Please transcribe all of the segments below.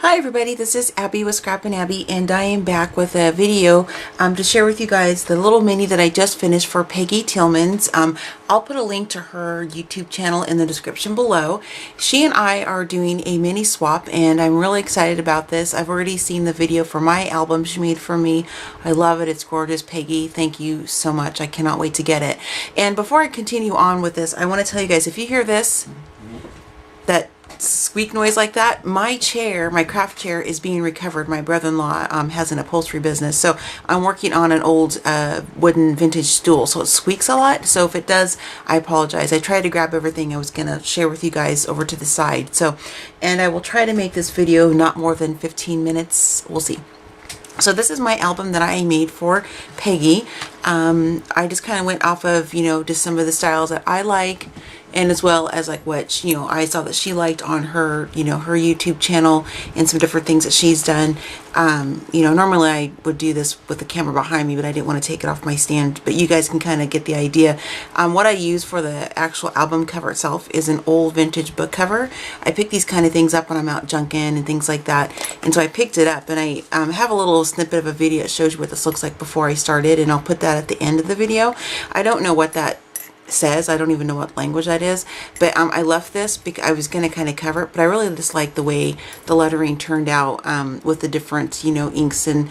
Hi everybody, this is Abby with Scrap and Abby, and I am back with a video to share with you guys the little mini that I just finished for Peggy Tielman's. I'll put a link to her YouTube channel in the description below. She and I are doing a mini swap and I'm really excited about this. I've already seen the video for my album she made for me. I love it. It's gorgeous. Peggy, thank you so much. I cannot wait to get it. And before I continue on with this, I want to tell you guys, if you hear this, that squeak noise like that, my chair, my craft chair, is being recovered. My brother-in-law has an upholstery business, so I'm working on an old wooden vintage stool, so it squeaks a lot. So if it does, I apologize. I tried to grab everything I was gonna share with you guys over to the side, so, and I will try to make this video not more than 15 minutes. We'll see. So this is my album that I made for Peggy. I just kind of went off of, just some of the styles that I like, and as well as like what, I saw that she liked on her, her YouTube channel and some different things that she's done. Normally I would do this with the camera behind me, but I didn't want to take it off my stand, but you guys can kind of get the idea. What I use for the actual album cover itself is an old vintage book cover. I pick these kind of things up when I'm out junking and things like that, and so I picked it up, and I have a little snippet of a video that shows you what this looks like before I started, and I'll put that at the end of the video. I don't know what that says. I don't even know what language that is, but I left this because I was going to kind of cover it, but I really just like the way the lettering turned out with the different inks and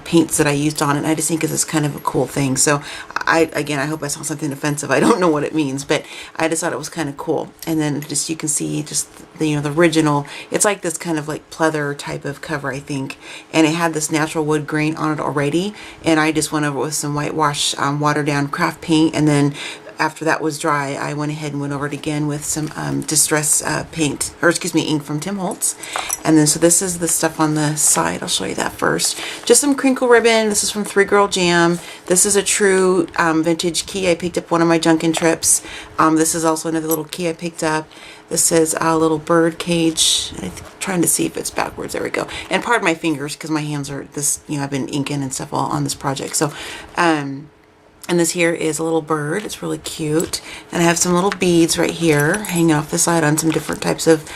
paints that I used on it. And I just think it's kind of a cool thing. So I hope I saw something offensive. I don't know what it means, but I just thought it was kind of cool. And then just you can see just the the original. It's like this kind of like pleather type of cover, I think, and it had this natural wood grain on it already, and I just went over with some whitewash watered down craft paint, and then after that was dry, I went ahead and went over it again with some distress paint, or excuse me, ink from Tim Holtz. And then, so this is the stuff on the side. I'll show you that first. Just some crinkle ribbon. This is from 3 Girl Jam. This is a true vintage key. I picked up one of my junkin' trips. This is also another little key I picked up. This is a little bird cage. I'm trying to see if it's backwards. There we go. And pardon my fingers because my hands are this, I've been inking and stuff all on this project. So, and this here is a little bird. It's really cute. And I have some little beads right here hanging off the side on some different types of,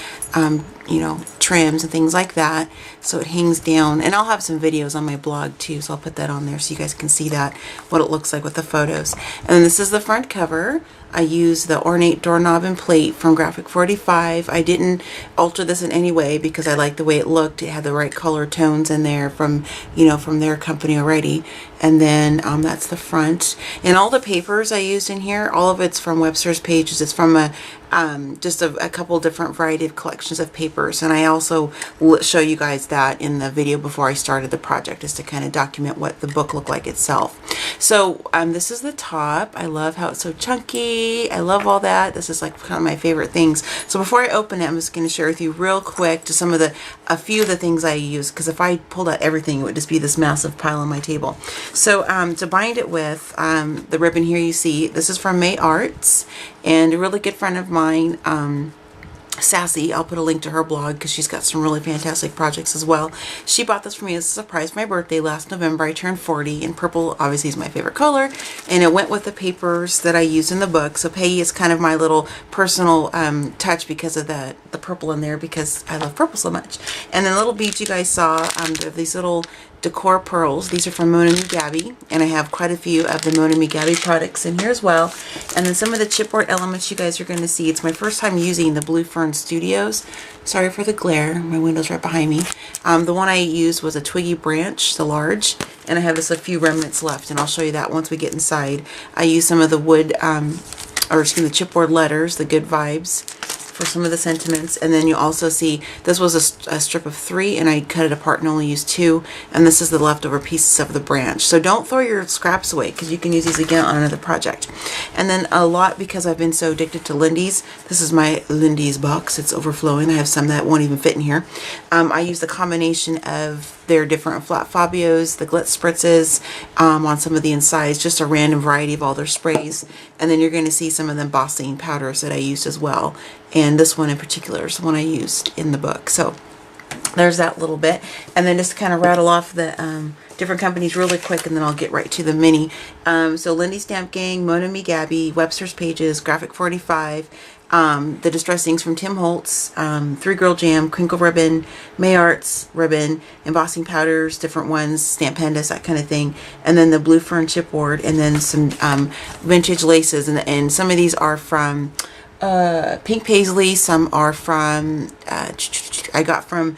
trims and things like that. So it hangs down. And I'll have some videos on my blog too, so I'll put that on there so you guys can see that, what it looks like with the photos. And then this is the front cover. I used the ornate doorknob and plate from Graphic 45. I didn't alter this in any way because I liked the way it looked. It had the right color tones in there from, from their company already. And then that's the front. And all the papers I used in here, all of it's from Webster's Pages. It's from just a couple different variety of collections of papers. And I also show you guys that in the video before I started the project, just to kind of document what the book looked like itself. So this is the top. I love how it's so chunky. I love all that. This is like kind of my favorite things. So before I open it, I'm just going to share with you real quick just a few of the things I use, because if I pulled out everything, it would just be this massive pile on my table. So to bind it with, the ribbon here you see, this is from May Arts, and a really good friend of mine, Sassy, I'll put a link to her blog because she's got some really fantastic projects as well. She bought this for me as a surprise for my birthday last November. I turned 40, and purple obviously is my favorite color, and it went with the papers that I used in the book. So Peggy is kind of my little personal touch because of the purple in there, because I love purple so much. And then the little beads you guys saw, these little decor pearls. These are from Mona Me Gabby, and I have quite a few of the Mona Me Gabby products in here as well. And then some of the chipboard elements you guys are going to see. It's my first time using the Blue Fern Studios. Sorry for the glare. My window's right behind me. The one I used was a Twiggy Branch, the large, and I have just a few remnants left, and I'll show you that once we get inside. I used some of the wood, the chipboard letters, the Good Vibes, for some of the sentiments. And then you also see this was a strip of 3, and I cut it apart and only used 2, and this is the leftover pieces of the branch. So don't throw your scraps away, because you can use these again on another project. And then a lot, because I've been so addicted to Lindy's, this is my Lindy's box. It's overflowing. I have some that won't even fit in here. I use the combination of their different flat Fabios, the glitz spritzes on some of the insides, just a random variety of all their sprays. And then you're going to see some of the embossing powders that I used as well. And this one in particular is the one I used in the book. So there's that little bit. And then just to kind of rattle off the different companies really quick, and then I'll get right to the mini. So Lindy Stamp Gang, Mona Me Gabby, Webster's Pages, Graphic 45, the Distress inks from Tim Holtz, 3 Girl Jam, Crinkle Ribbon, May Arts Ribbon, embossing powders, different ones, Stamp Pendus, that kind of thing, and then the Blue Fern chipboard, and then some vintage laces, and some of these are from Pink Paisley, some are from I got from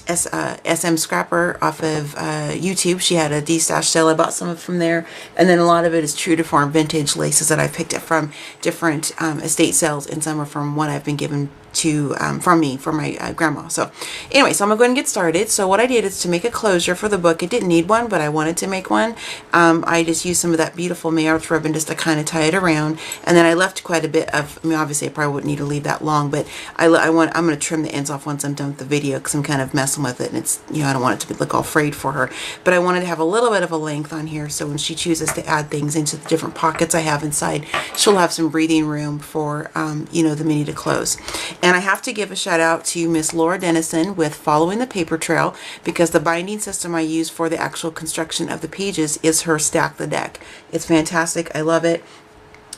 SM Scrapper off of YouTube. She had a D-stash sale. I bought some of from there, and then a lot of it is true to form vintage laces that I picked up from different estate sales, and some are from what I've been given to from me, from my grandma. So anyway, so I'm gonna go ahead and get started. So what I did is to make a closure for the book. It didn't need one, but I wanted to make one. I just used some of that beautiful May Arts ribbon just to kind of tie it around, and then I left quite a bit of, I mean, obviously I probably wouldn't need to leave that long, but I'm gonna trim the ends off once I'm done with the video, because I'm kind of messing with it, and it's, you know, I don't want it to look all frayed for her, but I wanted to have a little bit of a length on here, so when she chooses to add things into the different pockets I have inside, she'll have some breathing room for you know, the mini to close. And I have to give a shout out to Miss Laura Dennison with Following the Paper Trail, because the binding system I use for the actual construction of the pages is her Stack the Deck. It's fantastic. I love it.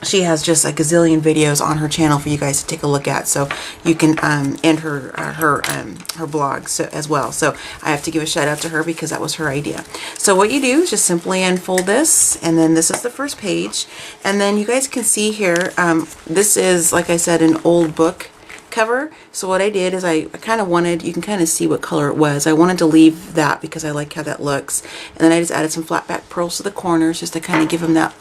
She has just a gazillion videos on her channel for you guys to take a look at, so you can and her blog so as well. So I have to give a shout out to her because that was her idea. So what you do is just simply unfold this, and then this is the first page, and then you guys can see here, this is, like I said, an old book cover. So what I did is I kind of wanted, you can kind of see what color it was. I wanted to leave that because I like how that looks, and then I just added some flat back pearls to the corners just to kind of give them that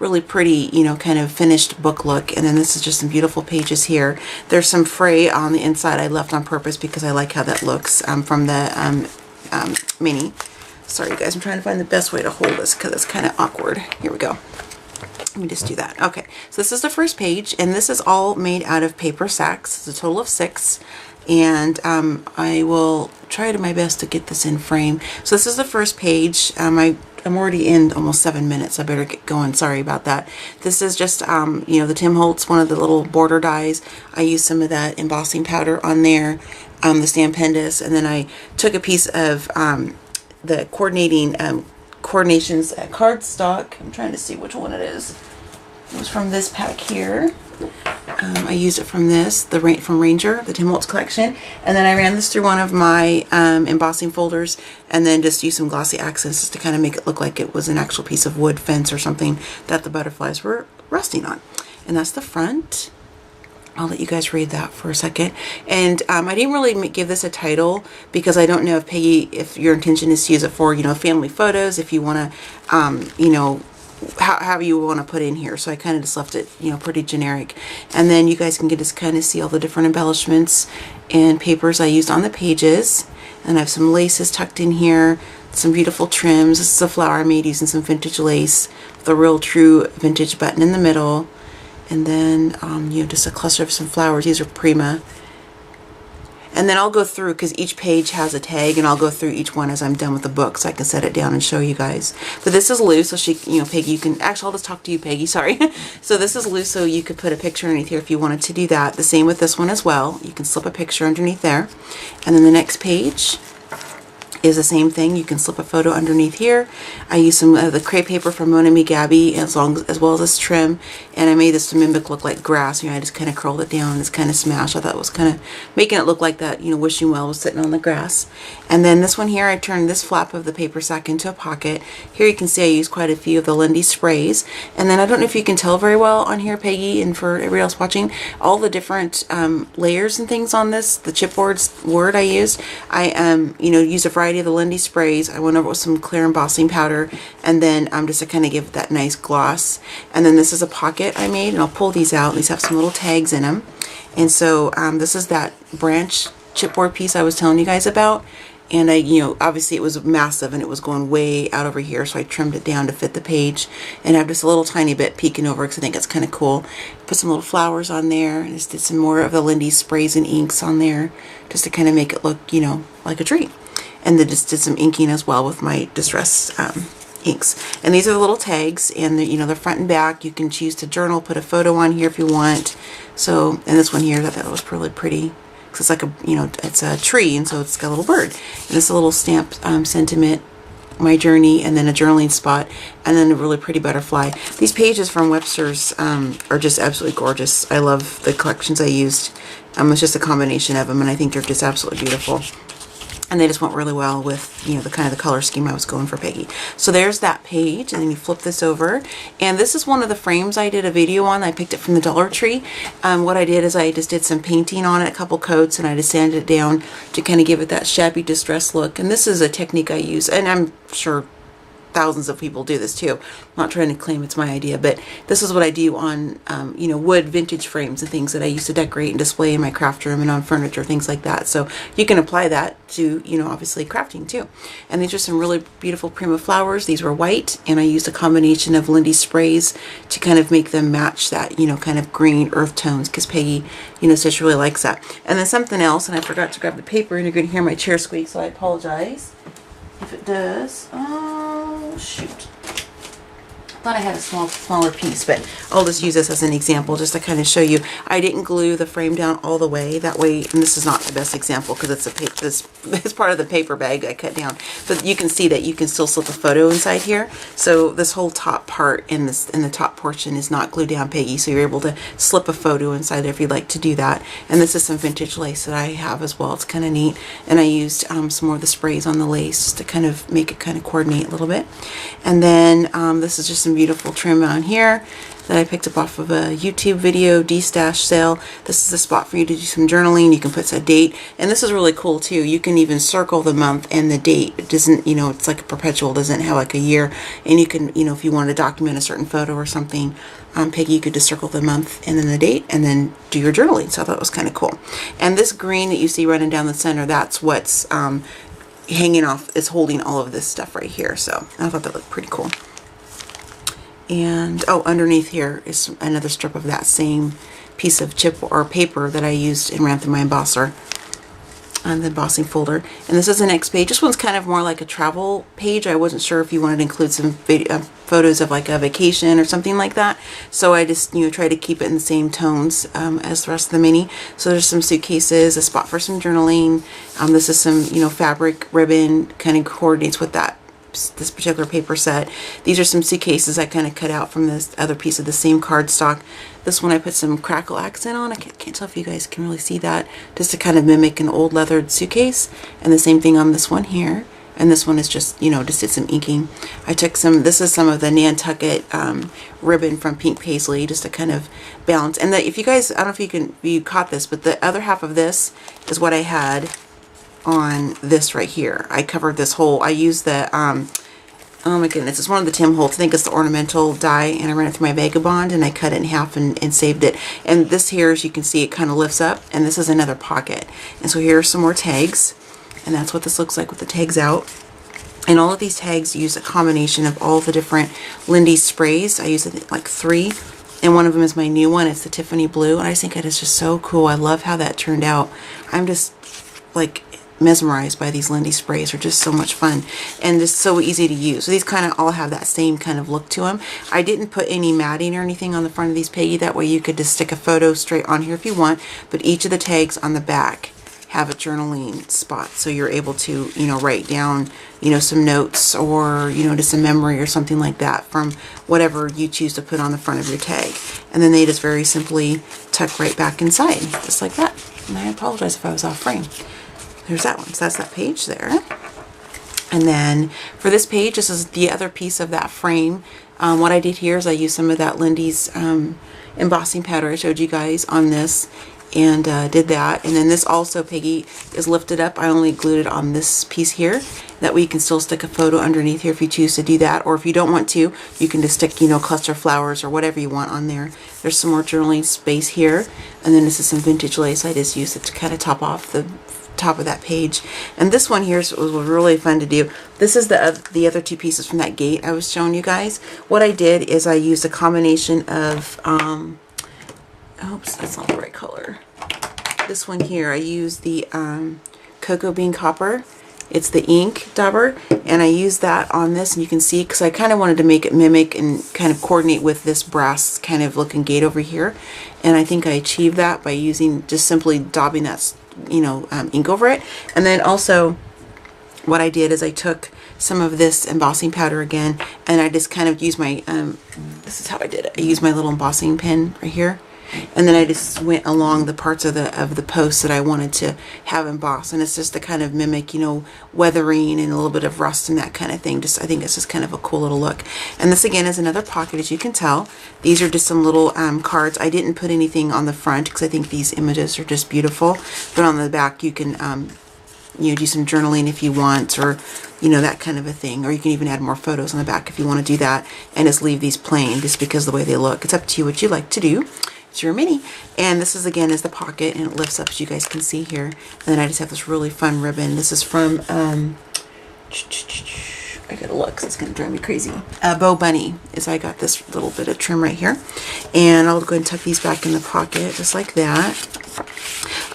really pretty, you know, kind of finished book look. And then this is just some beautiful pages here. There's some fray on the inside I left on purpose because I like how that looks from the mini. Sorry you guys, I'm trying to find the best way to hold this because it's kind of awkward. Here we go. Let me just do that. Okay, so this is the first page, and this is all made out of paper sacks. It's a total of 6, and I will try to my best to get this in frame. So this is the first page. I'm already in almost 7 minutes. I better get going. Sorry about that. This is just, you know, the Tim Holtz, one of the little border dies. I used some of that embossing powder on there, the Stamp Pendus, and then I took a piece of the Coordinations cardstock. I'm trying to see which one it is. It was from this pack here. I used it from this, from Ranger, the Tim Holtz collection, and then I ran this through one of my embossing folders, and then just used some glossy accents just to kind of make it look like it was an actual piece of wood fence or something that the butterflies were resting on. And that's the front. I'll let you guys read that for a second. And I didn't really give this a title because I don't know if Peggy, if your intention is to use it for, you know, family photos, if you want to, you know, how you want to put in here. So I kind of just left it, you know, pretty generic. And then you guys can just kind of see all the different embellishments and papers I used on the pages. And I have some laces tucked in here, some beautiful trims. This is a flower I made using some vintage lace with a real true vintage button in the middle. And then, you know, just a cluster of some flowers. These are Prima. And then I'll go through, because each page has a tag, and I'll go through each one as I'm done with the book so I can set it down and show you guys. But this is loose, so she, you know, Peggy, you can, actually I'll just talk to you, Peggy, sorry. So this is loose, so you could put a picture underneath here if you wanted to do that. The same with this one as well. You can slip a picture underneath there. And then the next page is the same thing. You can slip a photo underneath here. I used some of the crepe paper from Mona Me Gabby as well as this trim, and I made this to mimic look like grass. You know, I just kind of curled it down and it's kind of smashed. I thought it was kind of making it look like that, you know, wishing well was sitting on the grass. And then this one here, I turned this flap of the paper sack into a pocket. Here you can see I used quite a few of the Lindy sprays. And then I don't know if you can tell very well on here, Peggy, and for everybody else watching, all the different layers and things on this, the chipboard word I used. I you know, used a variety of the Lindy sprays. I went over with some clear embossing powder, and then just to kind of give it that nice gloss. And then this is a pocket I made, and I'll pull these out. These have some little tags in them. And so this is that branch chipboard piece I was telling you guys about. And I, you know, obviously it was massive and it was going way out over here, so I trimmed it down to fit the page, and I have just a little tiny bit peeking over because I think it's kind of cool. Put some little flowers on there, and just did some more of the Lindy sprays and inks on there just to kind of make it look, you know, like a tree. And then just did some inking as well with my Distress inks. And these are the little tags, and the, you know, the front and back. You can choose to journal, put a photo on here if you want. So, and this one here, I thought was really pretty. It's like a, you know, it's a tree, and so it's got a little bird. And this is a little stamp sentiment my journey, and then a journaling spot, and then a really pretty butterfly. These pages from Webster's are just absolutely gorgeous. I love the collections I used. It's just a combination of them, and I think they're just absolutely beautiful. And they just went really well with, you know, the kind of the color scheme I was going for Peggy. So there's that page, and then you flip this over. And this is one of the frames I did a video on. I picked it from the Dollar Tree. What I did is I just did some painting on it, a couple coats, and I just sanded it down to kind of give it that shabby distressed look. And this is a technique I use, and I'm sure thousands of people do this too. I'm not trying to claim it's my idea, but this is what I do on, you know, wood vintage frames and things that I used to decorate and display in my craft room and on furniture, things like that. So you can apply that to, you know, obviously crafting too. And these are some really beautiful Prima flowers. These were white, and I used a combination of Lindy sprays to kind of make them match that, you know, kind of green earth tones, because Peggy, you know, says she really likes that. And then something else, and I forgot to grab the paper, and you're going to hear my chair squeak, so I apologize if it does. Oh, shoot. I thought I had a smaller piece, but I'll just use this as an example just to kind of show you. I didn't glue the frame down all the way. That way, and this is not the best example because it's this part of the paper bag I cut down. But you can see that you can still slip a photo inside here. So this whole top part in the top portion is not glued down, Peggy. So you're able to slip a photo inside if you'd like to do that. And this is some vintage lace that I have as well. It's kind of neat. And I used some more of the sprays on the lace to kind of make it kind of coordinate a little bit. And then this is just some beautiful trim on here that I picked up off of a YouTube video, D-Stash sale. This is a spot for you to do some journaling. You can put a date, and this is really cool too. You can even circle the month and the date. It doesn't, you know, it's like a perpetual, doesn't have like a year, and you can, you know, if you want to document a certain photo or something, Peggy, you could just circle the month and then the date and then do your journaling. So I thought it was kind of cool. And this green that you see running down the center, that's what's hanging off, is holding all of this stuff right here. So I thought that looked pretty cool. And oh, underneath here is another strip of that same piece of chip or paper that I used and ran through my embosser on the embossing folder. And this is the next page. This one's kind of more like a travel page. I wasn't sure if you wanted to include some photos of like a vacation or something like that. So I just, you know, try to keep it in the same tones as the rest of the mini. So there's some suitcases, a spot for some journaling. This is some, you know, fabric ribbon, kind of coordinates with this particular paper set. These are some suitcases I kind of cut out from this other piece of the same cardstock. This one I put some crackle accent on. I can't tell if you guys can really see that, just to kind of mimic an old leathered suitcase. And the same thing on this one here. And this one is just, you know, just did some inking. I took some, this is some of the Nantucket ribbon from Pink Paisley, just to kind of balance. And if you guys, I don't know if you caught this, but the other half of this is what I had on this right here. I covered this whole, I used the, oh my goodness, it's one of the Tim Holtz, I think it's the ornamental die, and I ran it through my Vagabond, and I cut it in half and saved it. And this here, as you can see, it kind of lifts up, and this is another pocket. And so here are some more tags, and that's what this looks like with the tags out. And all of these tags use a combination of all the different Lindy sprays. I use like 3, and one of them is my new one. It's the Tiffany Blue, and I think it is just so cool. I love how that turned out. I'm just like mesmerized by these Lindy sprays. They're just so much fun and just so easy to use. So these kind of all have that same kind of look to them. I didn't put any matting or anything on the front of these, Peggy. That way you could just stick a photo straight on here if you want, but each of the tags on the back have a journaling spot, so you're able to, you know, write down, you know, some notes or, you know, just a memory or something like that from whatever you choose to put on the front of your tag. And then they just very simply tuck right back inside, just like that. And I apologize if I was off frame. There's that one. So that's that page there. And then for this page, this is the other piece of that frame. What I did here is I used some of that Lindy's embossing powder I showed you guys on this, and did that. And then this also, Peggy, is lifted up. I only glued it on this piece here. That way you can still stick a photo underneath here if you choose to do that. Or if you don't want to, you can just stick, you know, cluster flowers or whatever you want on there. There's some more journaling space here. And then this is some vintage lace. I just used it to kind of top off the top of that page. And this one here was really fun to do. This is the other 2 pieces from that gate I was showing you guys. What I did is I used a combination of oops, that's not the right color. This one here, I used the cocoa bean copper. It's the ink dauber, and I used that on this, and you can see, because I kind of wanted to make it mimic and kind of coordinate with this brass kind of looking gate over here. And I think I achieved that by using, just simply daubing that, you know, ink over it. And then also what I did is I took some of this embossing powder again, and I just kind of use my, this is how I did it. I used my little embossing pen right here, and then I just went along the parts of the posts that I wanted to have embossed, and it's just to kind of mimic, you know, weathering and a little bit of rust and that kind of thing. Just, I think it's just kind of a cool little look. And this again is another pocket, as you can tell. These are just some little cards. I didn't put anything on the front because I think these images are just beautiful, but on the back you can you know, do some journaling if you want, or you know, that kind of a thing, or you can even add more photos on the back if you want to do that, and just leave these plain just because of the way they look. It's up to you what you like to do. It's your mini. And this is again is the pocket, and it lifts up, as you guys can see here. And then I just have this really fun ribbon. This is from I gotta look because it's gonna drive me crazy. Bow Bunny is, I got this little bit of trim right here, and I'll go ahead and tuck these back in the pocket just like that.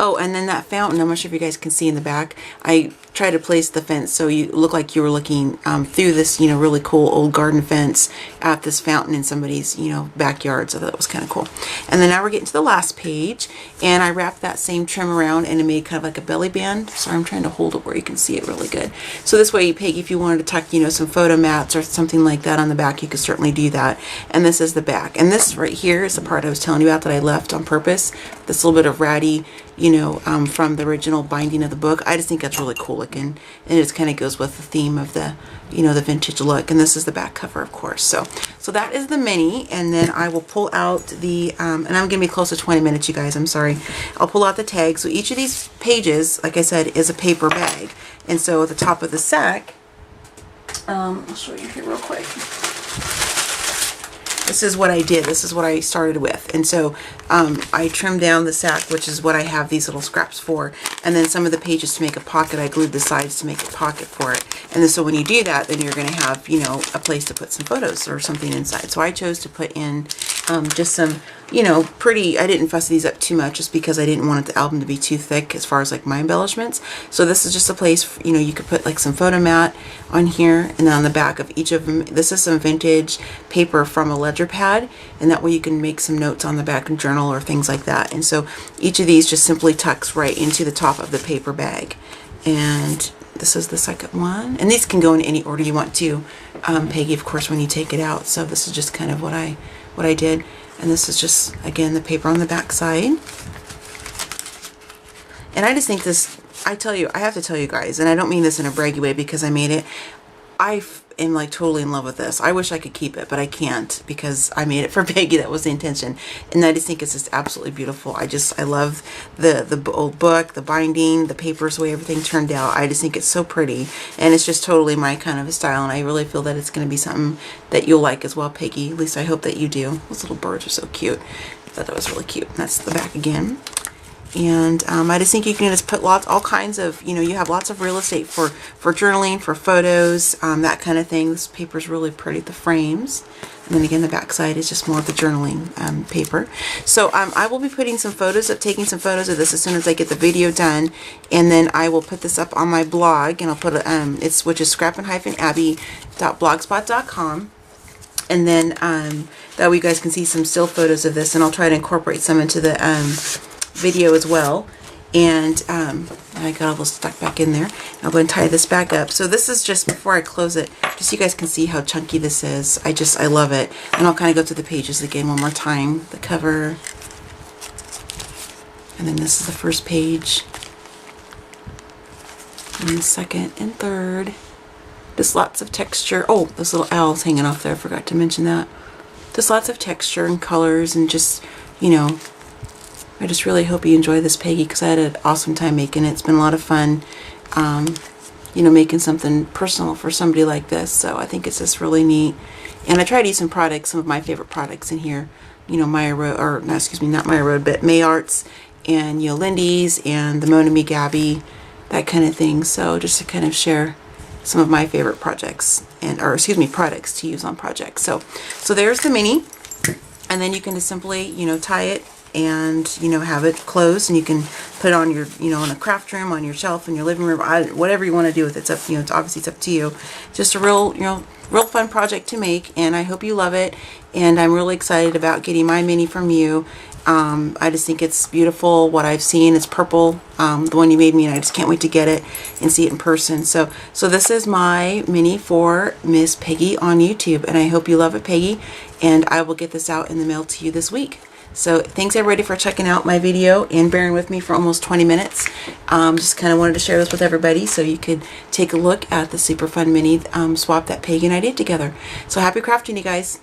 Oh, and then that fountain, I'm not sure if you guys can see in the back, I tried to place the fence so you look like you were looking through this, you know, really cool old garden fence at this fountain in somebody's, you know, backyard. So that was kind of cool. And then now we're getting to the last page, and I wrapped that same trim around and it made kind of like a belly band. So I'm trying to hold it where you can see it really good. So this way, Peggy, if you wanted to tuck, you know, some photo mats or something like that on the back, you could certainly do that. And this is the back. And this right here is the part I was telling you about that I left on purpose. This little bit of ratty, you know, from the original binding of the book. I just think that's really cool looking, and it just kind of goes with the theme of the, you know, the vintage look. And this is the back cover, of course. So that is the mini, and then I will pull out the, and I'm gonna be close to 20 minutes, you guys, I'm sorry. I'll pull out the tag. So each of these pages, like I said, is a paper bag. And so at the top of the sack, I'll show you here real quick. This is what I did. This is what I started with. And so I trimmed down the sack, which is what I have these little scraps for. And then some of the pages to make a pocket, I glued the sides to make a pocket for it. And then so when you do that, then you're going to have, you know, a place to put some photos or something inside. So I chose to put in just some, you know, pretty, I didn't fuss these up too much just because I didn't want the album to be too thick as far as like my embellishments. So this is just a place, you know, you could put like some photo mat on here, and then on the back of each of them, this is some vintage paper from a ledger pad, and that way you can make some notes on the back and journal or things like that. And so each of these just simply tucks right into the top of the paper bag. And this is the second one, and these can go in any order you want to, Peggy, of course, when you take it out. So this is just kind of what I did. And this is just, again, the paper on the back side. And I just think this, I have to tell you guys, and I don't mean this in a braggy way because I made it, I am like totally in love with this. I wish I could keep it, but I can't because I made it for Peggy. That was the intention. And I just think it's just absolutely beautiful. I love the old book, the binding, the papers, the way everything turned out. I just think it's so pretty, and it's just totally my kind of a style, and I really feel that it's going to be something that you'll like as well, Peggy. At least I hope that you do. Those little birds are so cute. I thought that was really cute. And that's the back again. And I just think you can just put all kinds of, you know, you have lots of real estate for journaling, for photos, that kind of thing. This paper is really pretty, the frames. And then again, the back side is just more of the journaling paper. So I will be putting some photos of, taking some photos of this as soon as I get the video done. And then I will put this up on my blog, and I'll put it, which is scrap-abby.blogspot.com. And then that way you guys can see some still photos of this, and I'll try to incorporate some into the video as well. And I got all those stuck back in there. I'll go and tie this back up. So this is just, before I close it, just so you guys can see how chunky this is. I love it. And I'll kind of go through the pages again one more time. The cover, and then this is the first page, and the second and third. Just lots of texture. Oh, those little owls hanging off there, I forgot to mention that. Just lots of texture and colors, and just, you know, I just really hope you enjoy this, Peggy, because I had an awesome time making it. It's been a lot of fun, you know, making something personal for somebody like this. So I think it's just really neat. And I tried to use some products, some of my favorite products in here. You know, Maya Road, or no, excuse me, not Maya Road, but May Arts, and, you know, Lindy's, and the Mona Me Gabby, that kind of thing. So just to kind of share some of my favorite projects, or excuse me, products to use on projects. So there's the mini, and then you can just simply, you know, tie it and, you know, have it closed, and you can put it on your, you know, in a craft room, on your shelf in your living room, whatever you want to do with it. It's up, you know, it's obviously it's up to you. Just a real, you know, real fun project to make, and I hope you love it. And I'm really excited about getting my mini from you. I just think it's beautiful. What I've seen, it's purple, the one you made me, and I just can't wait to get it and see it in person. So this is my mini for Miss Peggy on YouTube, and I hope you love it, Peggy, and I will get this out in the mail to you this week. So thanks everybody for checking out my video and bearing with me for almost 20 minutes. Just kind of wanted to share this with everybody so you could take a look at the super fun mini swap that Peggy and I did together. So happy crafting, you guys.